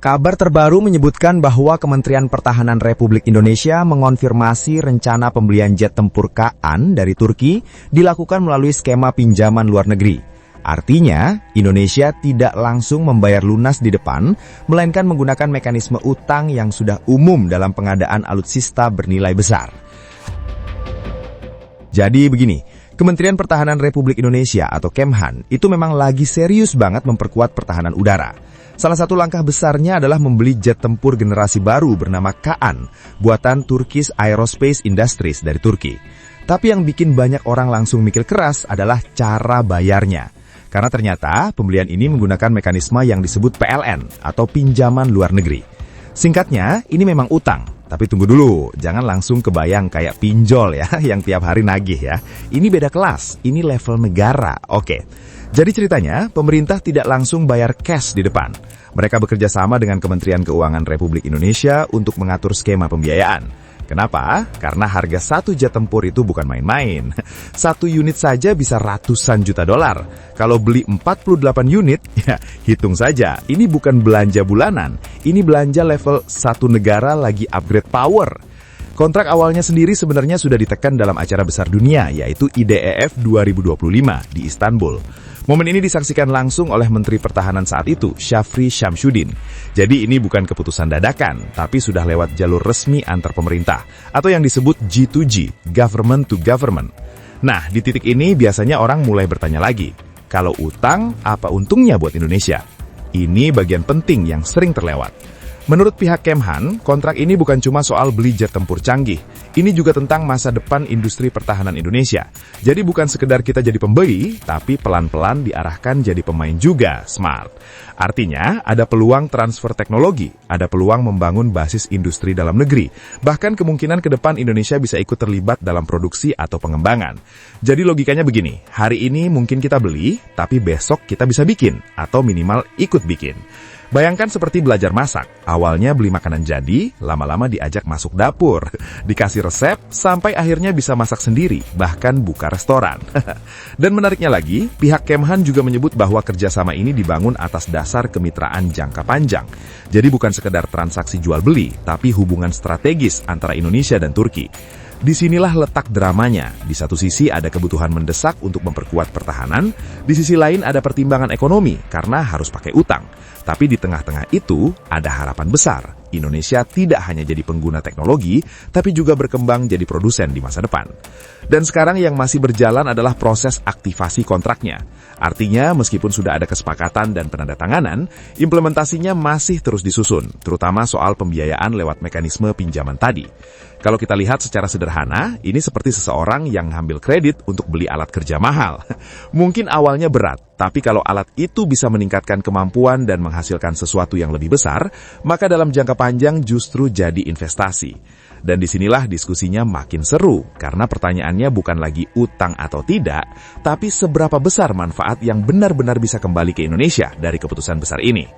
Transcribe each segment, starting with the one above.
Kabar terbaru menyebutkan bahwa Kementerian Pertahanan Republik Indonesia mengonfirmasi rencana pembelian jet tempur Kaan dari Turki dilakukan melalui skema pinjaman luar negeri. Artinya, Indonesia tidak langsung membayar lunas di depan, melainkan menggunakan mekanisme utang yang sudah umum dalam pengadaan alutsista bernilai besar. Jadi begini, Kementerian Pertahanan Republik Indonesia atau Kemhan itu memang lagi serius banget memperkuat pertahanan udara. Salah satu langkah besarnya adalah membeli jet tempur generasi baru bernama Kaan, buatan Turkish Aerospace Industries dari Turki. Tapi yang bikin banyak orang langsung mikir keras adalah cara bayarnya. Karena ternyata pembelian ini menggunakan mekanisme yang disebut PLN atau pinjaman luar negeri. Singkatnya, ini memang utang. Tapi tunggu dulu, jangan langsung kebayang kayak pinjol ya, yang tiap hari nagih ya. Ini beda kelas, ini level negara, oke. Jadi ceritanya, pemerintah tidak langsung bayar cash di depan. Mereka bekerja sama dengan Kementerian Keuangan Republik Indonesia untuk mengatur skema pembiayaan. Kenapa? Karena harga satu jet tempur itu bukan main-main. Satu unit saja bisa ratusan juta dolar. Kalau beli 48 unit, ya hitung saja. Ini bukan belanja bulanan. Ini belanja level satu negara lagi upgrade power. Kontrak awalnya sendiri sebenarnya sudah ditekan dalam acara besar dunia, yaitu IDEF 2025 di Istanbul. Momen ini disaksikan langsung oleh Menteri Pertahanan saat itu, Syafri Syamsuddin. Jadi ini bukan keputusan dadakan, tapi sudah lewat jalur resmi antar pemerintah, atau yang disebut G2G, Government to Government. Nah, di titik ini biasanya orang mulai bertanya lagi, kalau utang, apa untungnya buat Indonesia? Ini bagian penting yang sering terlewat. Menurut pihak Kemhan, kontrak ini bukan cuma soal beli jet tempur canggih. Ini juga tentang masa depan industri pertahanan Indonesia. Jadi bukan sekedar kita jadi pembeli, tapi pelan-pelan diarahkan jadi pemain juga, smart. Artinya, ada peluang transfer teknologi, ada peluang membangun basis industri dalam negeri. Bahkan kemungkinan ke depan Indonesia bisa ikut terlibat dalam produksi atau pengembangan. Jadi logikanya begini, hari ini mungkin kita beli, tapi besok kita bisa bikin, atau minimal ikut bikin. Bayangkan seperti belajar masak, awalnya beli makanan jadi, lama-lama diajak masuk dapur, dikasih resep, sampai akhirnya bisa masak sendiri, bahkan buka restoran. Dan menariknya lagi, pihak Kemhan juga menyebut bahwa kerjasama ini dibangun atas dasar kemitraan jangka panjang. Jadi bukan sekedar transaksi jual-beli, tapi hubungan strategis antara Indonesia dan Turki. Disinilah letak dramanya. Di satu sisi ada kebutuhan mendesak untuk memperkuat pertahanan, di sisi lain ada pertimbangan ekonomi karena harus pakai utang. Tapi di tengah-tengah itu ada harapan besar. Indonesia tidak hanya jadi pengguna teknologi, tapi juga berkembang jadi produsen di masa depan. Dan sekarang yang masih berjalan adalah proses aktivasi kontraknya. Artinya, meskipun sudah ada kesepakatan dan penandatanganan, implementasinya masih terus disusun, terutama soal pembiayaan lewat mekanisme pinjaman tadi. Kalau kita lihat secara sederhana, ini seperti seseorang yang ngambil kredit untuk beli alat kerja mahal. Mungkin awalnya berat, tapi kalau alat itu bisa meningkatkan kemampuan dan menghasilkan sesuatu yang lebih besar, maka dalam jangka panjang justru jadi investasi. Dan disinilah diskusinya makin seru, karena pertanyaannya bukan lagi utang atau tidak, tapi seberapa besar manfaat yang benar-benar bisa kembali ke Indonesia dari keputusan besar ini.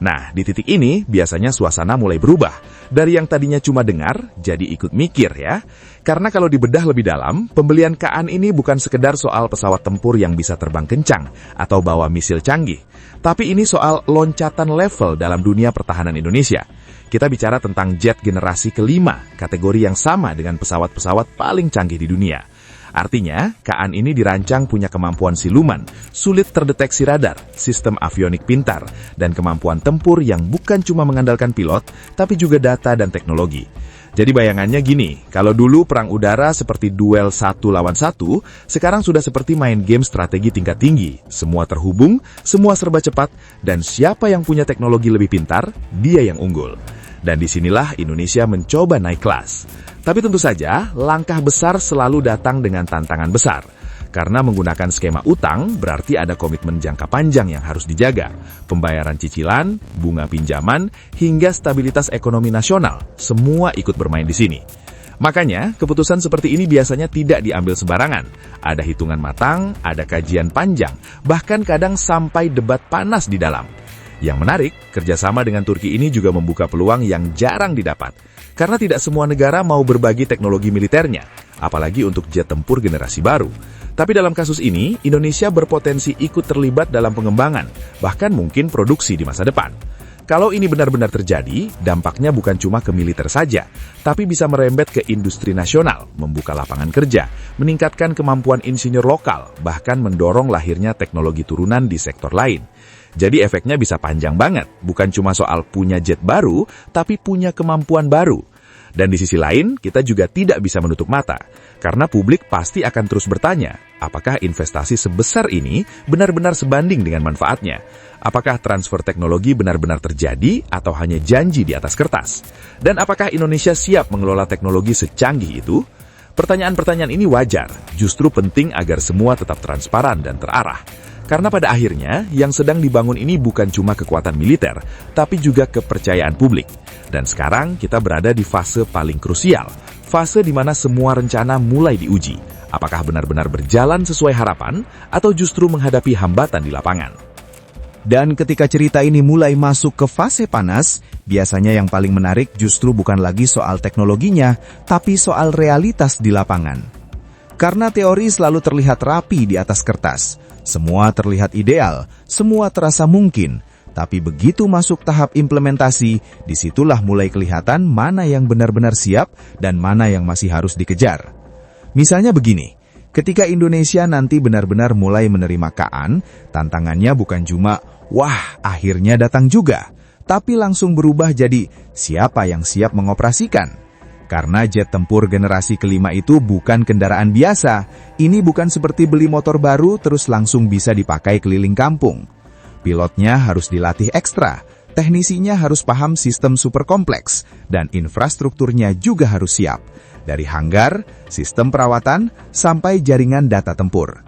Nah, di titik ini biasanya suasana mulai berubah. Dari yang tadinya cuma dengar, jadi ikut mikir ya. Karena kalau dibedah lebih dalam, pembelian Kaan ini bukan sekedar soal pesawat tempur yang bisa terbang kencang atau bawa misil canggih. Tapi ini soal loncatan level dalam dunia pertahanan Indonesia. Kita bicara tentang jet generasi kelima, kategori yang sama dengan pesawat-pesawat paling canggih di dunia. Artinya, Kaan ini dirancang punya kemampuan siluman, sulit terdeteksi radar, sistem avionik pintar, dan kemampuan tempur yang bukan cuma mengandalkan pilot, tapi juga data dan teknologi. Jadi bayangannya gini, kalau dulu perang udara seperti duel satu lawan satu, sekarang sudah seperti main game strategi tingkat tinggi. Semua terhubung, semua serba cepat, dan siapa yang punya teknologi lebih pintar, dia yang unggul. Dan disinilah Indonesia mencoba naik kelas. Tapi tentu saja, langkah besar selalu datang dengan tantangan besar. Karena menggunakan skema utang, berarti ada komitmen jangka panjang yang harus dijaga. Pembayaran cicilan, bunga pinjaman, hingga stabilitas ekonomi nasional, semua ikut bermain di sini. Makanya, keputusan seperti ini biasanya tidak diambil sembarangan. Ada hitungan matang, ada kajian panjang, bahkan kadang sampai debat panas di dalam. Yang menarik, kerjasama dengan Turki ini juga membuka peluang yang jarang didapat. Karena tidak semua negara mau berbagi teknologi militernya, apalagi untuk jet tempur generasi baru. Tapi dalam kasus ini, Indonesia berpotensi ikut terlibat dalam pengembangan, bahkan mungkin produksi di masa depan. Kalau ini benar-benar terjadi, dampaknya bukan cuma ke militer saja, tapi bisa merembet ke industri nasional, membuka lapangan kerja, meningkatkan kemampuan insinyur lokal, bahkan mendorong lahirnya teknologi turunan di sektor lain. Jadi efeknya bisa panjang banget, bukan cuma soal punya jet baru, tapi punya kemampuan baru. Dan di sisi lain, kita juga tidak bisa menutup mata, karena publik pasti akan terus bertanya, apakah investasi sebesar ini benar-benar sebanding dengan manfaatnya? Apakah transfer teknologi benar-benar terjadi atau hanya janji di atas kertas? Dan apakah Indonesia siap mengelola teknologi secanggih itu? Pertanyaan-pertanyaan ini wajar, justru penting agar semua tetap transparan dan terarah. Karena pada akhirnya, yang sedang dibangun ini bukan cuma kekuatan militer, tapi juga kepercayaan publik. Dan sekarang kita berada di fase paling krusial, fase di mana semua rencana mulai diuji. Apakah benar-benar berjalan sesuai harapan, atau justru menghadapi hambatan di lapangan? Dan ketika cerita ini mulai masuk ke fase panas, biasanya yang paling menarik justru bukan lagi soal teknologinya, tapi soal realitas di lapangan. Karena teori selalu terlihat rapi di atas kertas, semua terlihat ideal, semua terasa mungkin, tapi begitu masuk tahap implementasi, disitulah mulai kelihatan mana yang benar-benar siap dan mana yang masih harus dikejar. Misalnya begini, ketika Indonesia nanti benar-benar mulai menerima KAN, tantangannya bukan cuma, wah akhirnya datang juga, tapi langsung berubah jadi siapa yang siap mengoperasikan. Karena jet tempur generasi kelima itu bukan kendaraan biasa, ini bukan seperti beli motor baru terus langsung bisa dipakai keliling kampung. Pilotnya harus dilatih ekstra, teknisinya harus paham sistem super kompleks, dan infrastrukturnya juga harus siap. Dari hanggar, sistem perawatan, sampai jaringan data tempur.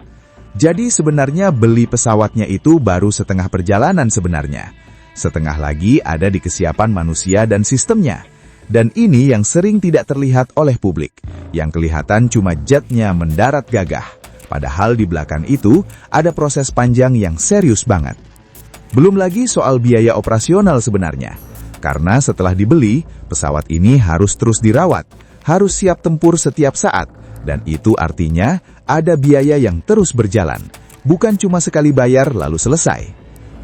Jadi sebenarnya beli pesawatnya itu baru setengah perjalanan sebenarnya. Setengah lagi ada di kesiapan manusia dan sistemnya. Dan ini yang sering tidak terlihat oleh publik. Yang kelihatan cuma jetnya mendarat gagah. Padahal di belakang itu ada proses panjang yang serius banget. Belum lagi soal biaya operasional sebenarnya. Karena setelah dibeli, pesawat ini harus terus dirawat, harus siap tempur setiap saat, dan itu artinya ada biaya yang terus berjalan, bukan cuma sekali bayar lalu selesai.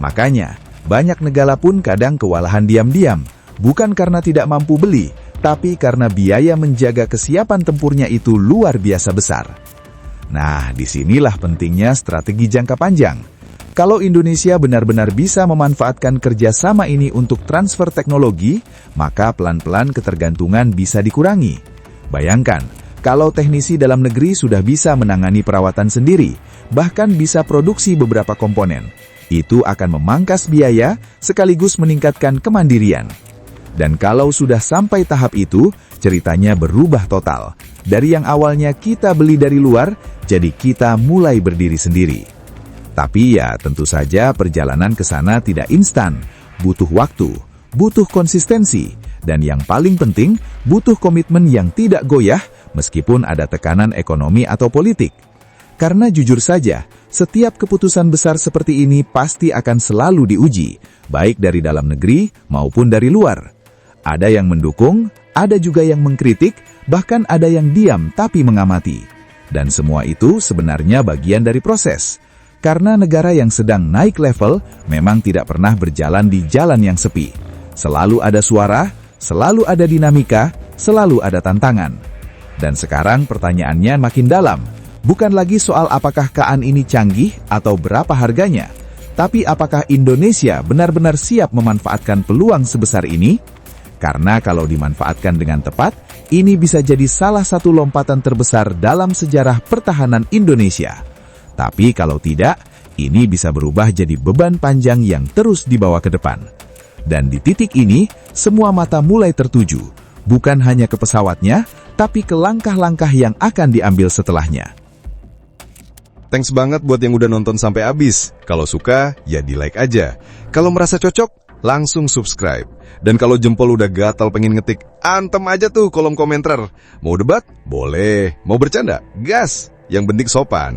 Makanya, banyak negara pun kadang kewalahan diam-diam, bukan karena tidak mampu beli, tapi karena biaya menjaga kesiapan tempurnya itu luar biasa besar. Nah, disinilah pentingnya strategi jangka panjang. Kalau Indonesia benar-benar bisa memanfaatkan kerjasama ini untuk transfer teknologi, maka pelan-pelan ketergantungan bisa dikurangi. Bayangkan, kalau teknisi dalam negeri sudah bisa menangani perawatan sendiri, bahkan bisa produksi beberapa komponen, itu akan memangkas biaya sekaligus meningkatkan kemandirian. Dan kalau sudah sampai tahap itu, ceritanya berubah total. Dari yang awalnya kita beli dari luar, jadi kita mulai berdiri sendiri. Tapi ya tentu saja perjalanan ke sana tidak instan, butuh waktu, butuh konsistensi, dan yang paling penting, butuh komitmen yang tidak goyah meskipun ada tekanan ekonomi atau politik. Karena jujur saja, setiap keputusan besar seperti ini pasti akan selalu diuji, baik dari dalam negeri maupun dari luar. Ada yang mendukung, ada juga yang mengkritik, bahkan ada yang diam tapi mengamati. Dan semua itu sebenarnya bagian dari proses. Karena negara yang sedang naik level memang tidak pernah berjalan di jalan yang sepi. Selalu ada suara, selalu ada dinamika, selalu ada tantangan. Dan sekarang pertanyaannya makin dalam. Bukan lagi soal apakah KAN ini canggih atau berapa harganya, tapi apakah Indonesia benar-benar siap memanfaatkan peluang sebesar ini? Karena kalau dimanfaatkan dengan tepat, ini bisa jadi salah satu lompatan terbesar dalam sejarah pertahanan Indonesia. Tapi kalau tidak, ini bisa berubah jadi beban panjang yang terus dibawa ke depan. Dan di titik ini, semua mata mulai tertuju, bukan hanya ke pesawatnya, tapi ke langkah-langkah yang akan diambil setelahnya. Thanks banget buat yang udah nonton sampai habis. Kalau suka, ya di-like aja. Kalau merasa cocok, langsung subscribe. Dan kalau jempol udah gatal pengen ngetik, antem aja tuh kolom komentar. Mau debat? Boleh. Mau bercanda? Gas. Yang penting sopan.